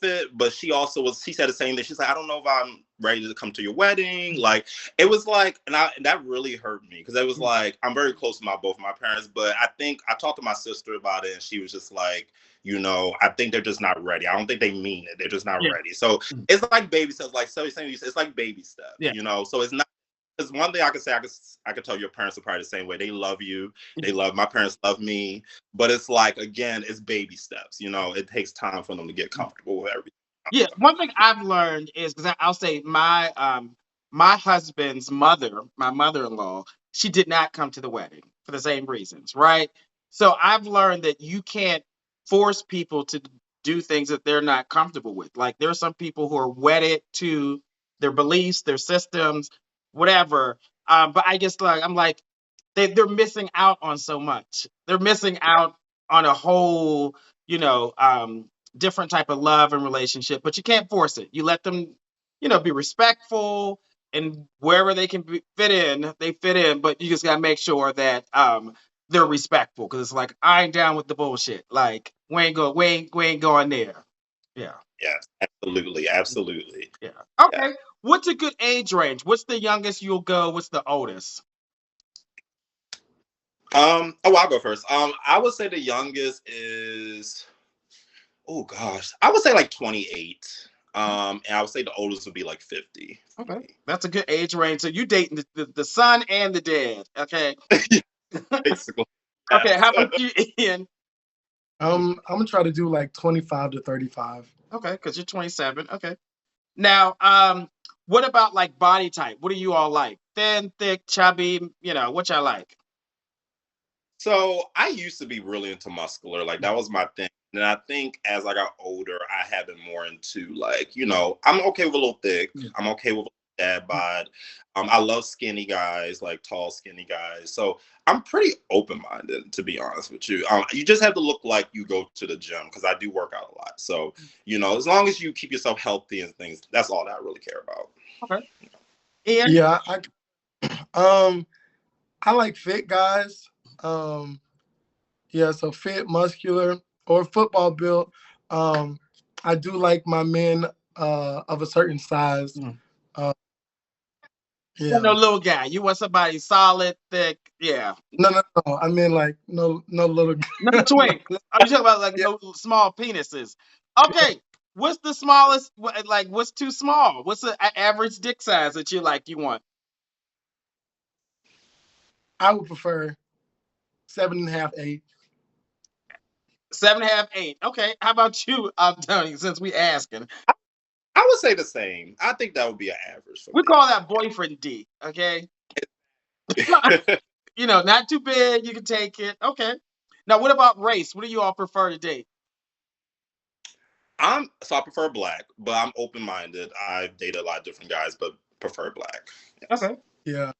it, but she said the same thing. She's like, I don't know if I'm ready to come to your wedding. Like it was like, and that really hurt me because it was like I'm very close to both my parents, but I think I talked to my sister about it and she was just like, I think they're just not ready. I don't think they mean it. They're just not ready. So it's like baby steps, like so it's like baby steps, so it's not. Because one thing I could say, I could tell your parents are probably the same way. They love you. They love my parents. Love me. But it's like again, it's baby steps. It takes time for them to get comfortable with everything. Yeah, one thing I've learned is because I'll say my husband's mother, my mother-in-law, she did not come to the wedding for the same reasons, right? So I've learned that you can't force people to do things that they're not comfortable with. Like there are some people who are wedded to their beliefs, their systems, whatever. But I guess like I'm like they're missing out on so much. They're missing out on a whole, different type of love and relationship. But you can't force it. You let them, be respectful, and wherever they can fit in, they fit in. But you just gotta make sure that they're respectful, because it's like I ain't down with the bullshit. Like we ain't going there. Yeah. Yes, absolutely, absolutely. Yeah. Yeah. Okay. What's a good age range? What's the youngest you'll go? What's the oldest? I'll go first. I would say the youngest is, oh gosh, I would say like 28. And I would say the oldest would be like 50. Okay, that's a good age range. So you dating the son and the dad. Okay. Basically. Okay. How about you, Ian? I'm gonna try to do like 25 to 35. Okay, because you're 27. Okay. Now, what about like body type? What do you all like? Thin, thick, chubby? What y'all like? So I used to be really into muscular, like that was my thing. And I think as I got older, I have been more into like, I'm okay with a little thick. Yeah. I'm okay with a dad bod. I love skinny guys, like tall, skinny guys. So I'm pretty open-minded, to be honest with you. You just have to look like you go to the gym, because I do work out a lot. So, as long as you keep yourself healthy and things, that's all that I really care about. Okay. Ian? Yeah, I like fit guys. Yeah, so fit, muscular, or football built. I do like my men of a certain size. You Yeah. want no little guy. You want somebody solid, thick. Yeah. No. I mean like no little. No twink. I'm talking about like no small penises. Okay. What's the smallest? Like, what's too small? What's the average dick size that you want? I would prefer 7.5, 8. 7.5, 8. Okay. How about you, Tony? Since we asking, I would say the same. I think that would be an average for we me. call that boyfriend D. Okay. Not too big. You can take it. Okay. Now, what about race? What do you all prefer to date? I prefer black, but I'm open-minded. I've dated a lot of different guys, but prefer black. Yes. Okay. Yeah.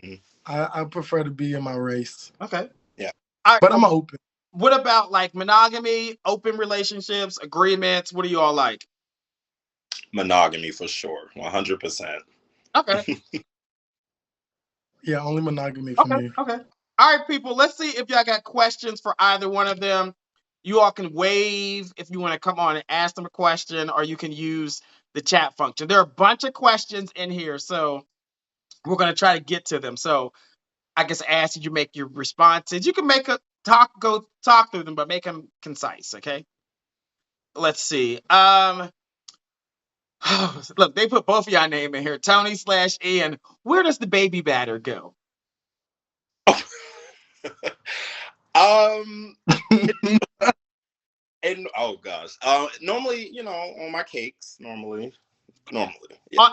Mm-hmm. I prefer to be in my race. Okay. Yeah. But I'm open. What about like monogamy, open relationships, agreements? What do you all like? Monogamy for sure, 100%. Okay. Yeah, only monogamy for me. Okay. All right, people. Let's see if y'all got questions for either one of them. You all can wave if you want to come on and ask them a question, or you can use the chat function. There are a bunch of questions in here, so we're going to try to get to them. So I guess ask you make your responses. You can go talk through them, but make them concise. Okay. Let's see. Look, they put both of y'all name in here. Tony/Ian. Where does the baby batter go? And oh gosh, normally, on my cakes, normally. Yeah.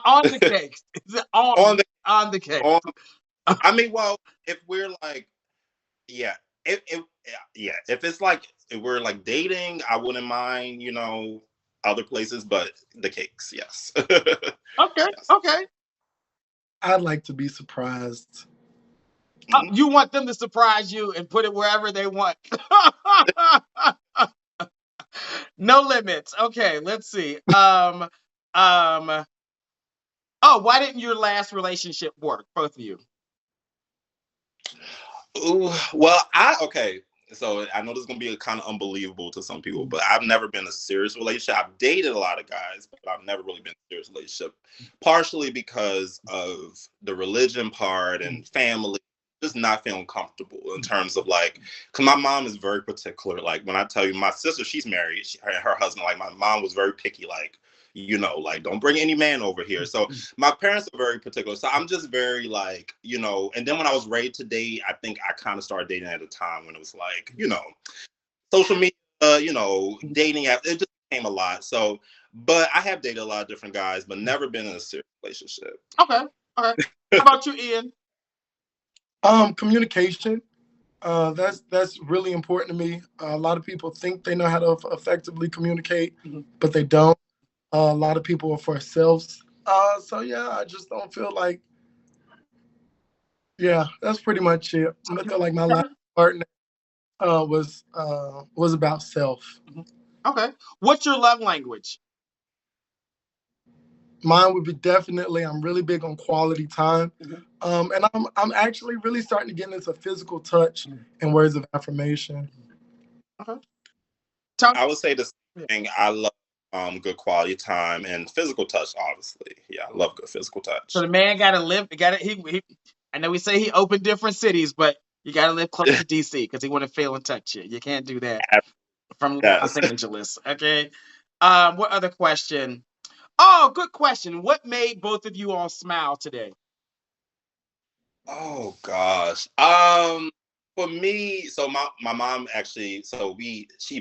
On the cakes. Is it on the cake? I mean, well, if we're like, yeah, if it's like if we're like dating, I wouldn't mind, other places, but the cakes, yes. Okay. Yes. Okay. I'd like to be surprised. You want them to surprise you and put it wherever they want. No limits. Okay, let's see. Oh, why didn't your last relationship work, both of you? Ooh, well, okay. So I know this is gonna be kind of unbelievable to some people, but I've never been in a serious relationship. I've dated a lot of guys, but I've never really been in a serious relationship. Partially because of the religion part and family, just not feeling comfortable in terms of like, because my mom is very particular. Like when I tell you, my sister, she's married, her husband, like my mom was very picky, like, like don't bring any man over here. So my parents are very particular. So I'm just very like, and then when I was ready to date, I think I kind of started dating at a time when it was like, social media, dating app, it just became a lot. So, but I have dated a lot of different guys, but never been in a serious relationship. Okay. How about you, Ian? Communication. That's really important to me. A lot of people think they know how to effectively communicate, Mhm. but they don't. A lot of people are for themselves. So yeah, I just don't feel like. Yeah, that's pretty much it. I feel like my last partner was about self. Okay. What's your love language? Mine would be definitely. I'm really big on quality time, Mhm. and I'm actually really starting to get into physical touch and words of affirmation. Okay. Tony? I would say the same thing. I love good quality time and physical touch. Obviously, yeah, I love good physical So touch. the man got to live. He. I know we say he opened different cities, but you got to live close to DC because he want to feel and touch you. You can't do that from Los Yes. Angeles. Okay. What other question? Oh, good question. What made both of you all smile today? Oh gosh. For me, so my mom actually,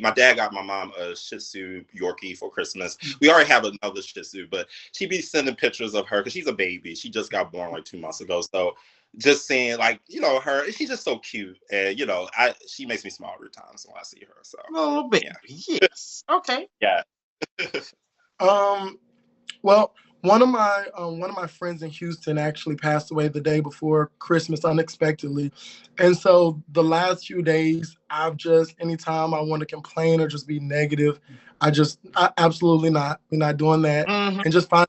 my dad got my mom a Shih Tzu Yorkie for Christmas. We already have another Shih Tzu, but she be sending pictures of her because she's a baby. She just got born like 2 months ago. So just seeing like, her, she's just so cute. And she makes me smile every time when I see her. So A little bit. yeah. Yes. Okay. Yeah. Um, well, one of my friends in Houston actually passed away the day before Christmas unexpectedly, and so the last few days, I've just anytime I want to complain or just be negative, I absolutely not. We're not doing that, Mhm. and just find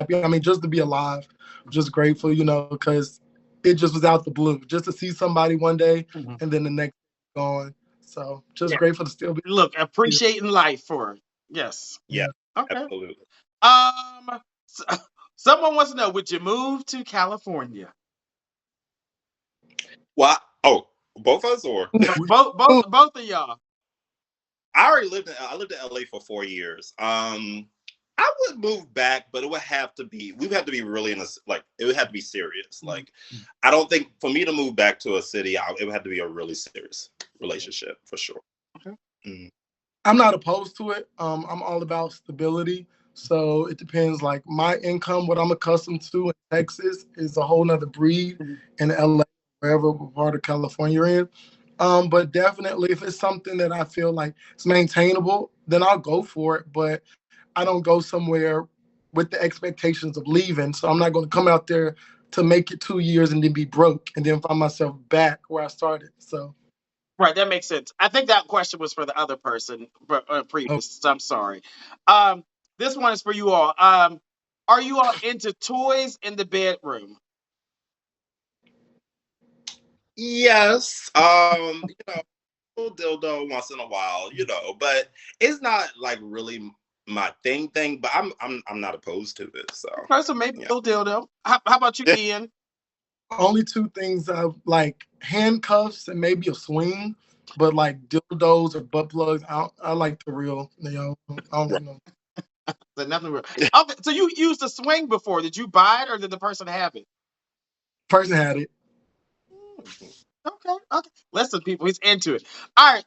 happy. I mean, just to be alive, just grateful, because it just was out the blue. Just to see somebody one day Mhm. and then the next gone. So just Yeah. grateful to still be Look, here. appreciating life for it. Yes. Yeah, Okay. absolutely. S- Someone wants to know: would you move to California? Well, both of us or Both of y'all. I lived in LA for 4 years. I would move back, but we would have to be really it would have to be serious. Like, I don't think for me to move back to a city, it would have to be a really serious relationship for sure. Okay. Mhm. I'm not opposed to it. I'm all about stability. So it depends. Like my income, what I'm accustomed to in Texas is a whole nother breed in LA, wherever part of California you're in. But definitely if it's something that I feel like it's maintainable, then I'll go for it. But I don't go somewhere with the expectations of leaving. So I'm not going to come out there to make it 2 years and then be broke and then find myself back where I started. So Right, that makes sense. I think that question was for the other person, but oh, previous. So I'm sorry. This one is for you all. Are you all into toys in the bedroom? Yes, little dildo once in a while, but it's not like really my thing. But I'm not opposed to it. So Okay, so maybe yeah. little dildo. How about you, Ian? only two things I like handcuffs and maybe a swing, but like dildos or butt plugs, I like the real, I don't Right. know. So nothing real. Okay, so you used a swing before. Did you buy it or did the person have it? Person had it. Okay, okay. Listen, people, he's into it. All right.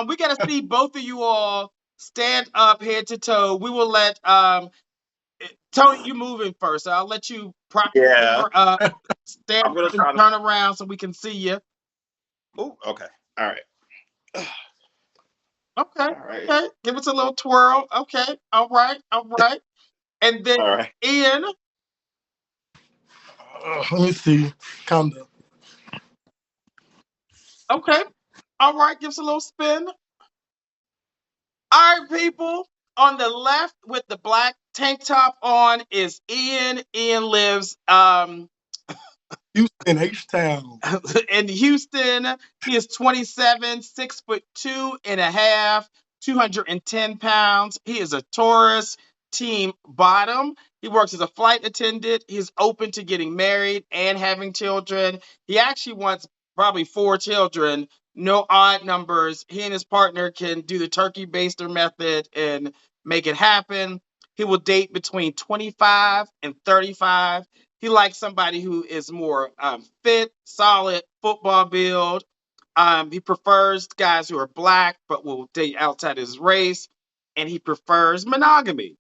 We gotta see both of you all stand up head to toe. We will let Tony, you moving first. So I'll let you prop Yeah, stand I'm gonna up and try to. turn around so we can see you. Oh, okay. All right. Okay, All right. okay. Give us a little twirl. Okay, all right, all right. And then All right. Ian. Let me see. Calm down. Okay, all right. Give us a little spin. All right, people. On the left with the black tank top on is Ian. Ian lives Houston, H-Town. in Houston. He is 27, 6'2.5", 210 pounds. He is a Taurus team bottom. He works as a flight attendant. He's open to getting married and having children. He actually wants probably 4 children, no odd numbers. He and his partner can do the turkey baster method and make it happen. He will date between 25 and 35. He likes somebody who is more fit, solid, football build. He prefers guys who are black but will date outside his race, and he prefers monogamy.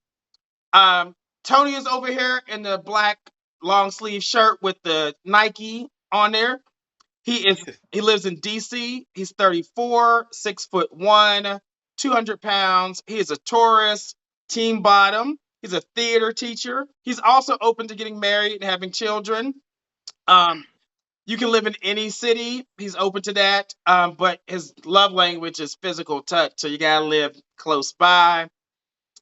Tony is over here in the black long sleeve shirt with the Nike on there. He lives in DC. He's 34, 6'1", 200 pounds. He is a Taurus, team bottom. He's a theater teacher. He's also open to getting married and having children. Um, you can live in any city. He's open to that. But his love language is physical touch. So you gotta live close by.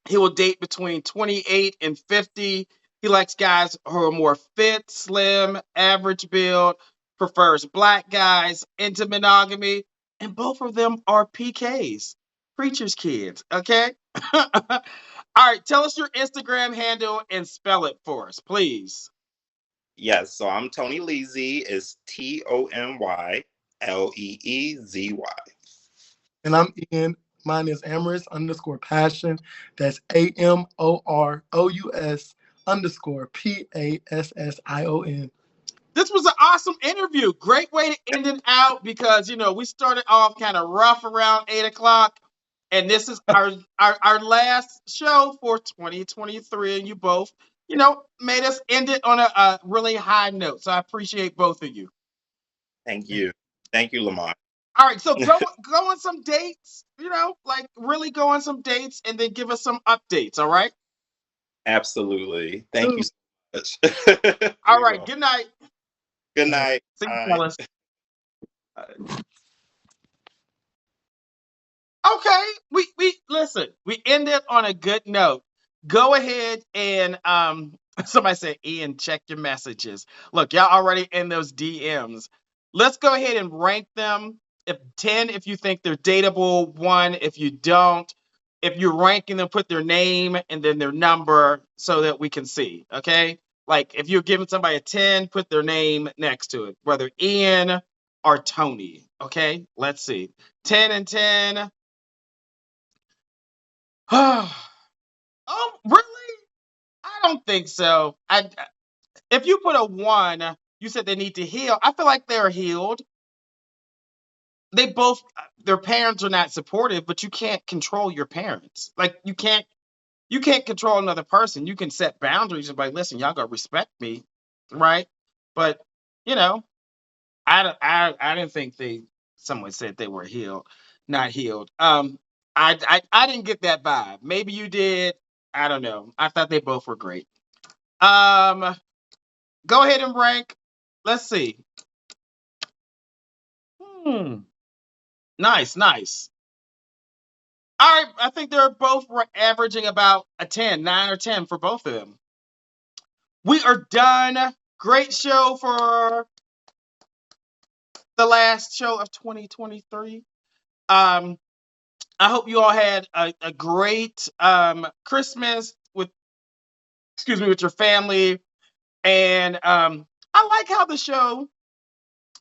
He will date between 28 and 50. He likes guys who are more fit, slim, average build, prefers black guys, into monogamy, and both of them are PKs, preacher's kids. Okay. All right. Tell us your Instagram handle and spell it for us, please. Yes, so I'm Tony Leezy. It's TonyLeezy. And I'm Ian. Mine is Amorous_passion. That's AMOROUS_PASSION. This was an awesome interview. Great way to end it out because we started off kind of rough around 8 o'clock, and this is our last show for 2023. And you both, made us end it on a really high note. So I appreciate both of you. Thank you. Thank you, Lamont. All right, so go on some dates. Like really go on some dates, and then give us some updates. All right. Absolutely. Thank you so much. All right. Good night. Good night. See you, Bye. fellas. Okay, we listen. We ended on a good note. Go ahead and somebody said, Ian, check your messages. Look, y'all already in those DMs. Let's go ahead and rank them. If 10, if you think they're dateable, 1 if you don't. If you're ranking them, put their name and then their number so that we can see. Okay. Like if you're giving somebody a 10, put their name next to it, whether Ian or Tony. Okay. Let's see. 10 and 10. Oh, really? I don't think so. If you put a 1, you said they need to heal. I feel like they're healed. They both, their parents are not supportive, but you can't control your parents. Like you can't control another person. You can set boundaries and be like, listen, y'all gotta respect me, right? But you know, I didn't think someone said they were healed, not healed. I didn't get that vibe. Maybe you did. I don't know. I thought they both were great. Um, Go ahead and rank. Let's see. Nice, nice. All right, I think they're both averaging about a 10, 9 or 10 for both of them. We are done. Great show for the last show of 2023. I hope you all had a great Christmas with your family. And I like how the show,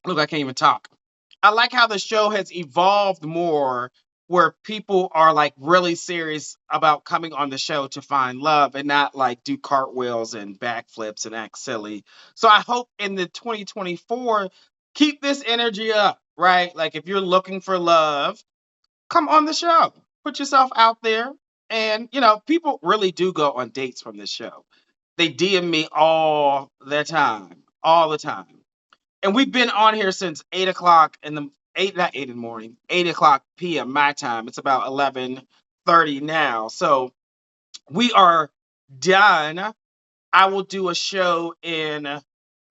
look, I can't even talk. I like how the show has evolved more where people are like really serious about coming on the show to find love and not like do cartwheels and backflips and act silly. So I hope in the 2024, keep this energy up, right? Like if you're looking for love, come on the show, put yourself out there. And, people really do go on dates from this show. They DM me all the time, all the time. And we've been on here since 8 o'clock in the not 8 in the morning, 8 o'clock p.m. my time. It's about 11:30 now. So we are done. I will do a show in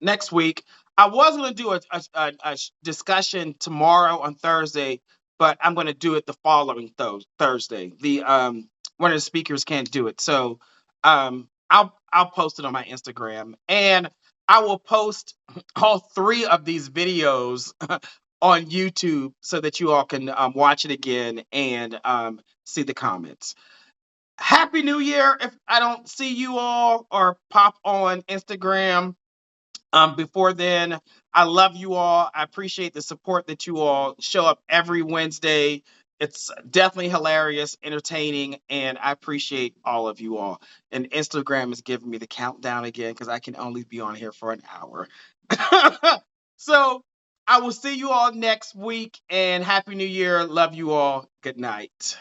next week. I was going to do a discussion tomorrow on Thursday, but I'm going to do it the following Thursday. The one of the speakers can't do it, so I'll post it on my Instagram, and I will post all 3 of these videos on YouTube so that you all can watch it again and see the comments. Happy New Year if I don't see you all or pop on Instagram before then. I love you all. I appreciate the support that you all show up every Wednesday. It's definitely hilarious, entertaining, and I appreciate all of you all. And Instagram is giving me the countdown again because I can only be on here for an hour. So I will see you all next week, and Happy New Year. Love you all. Good night.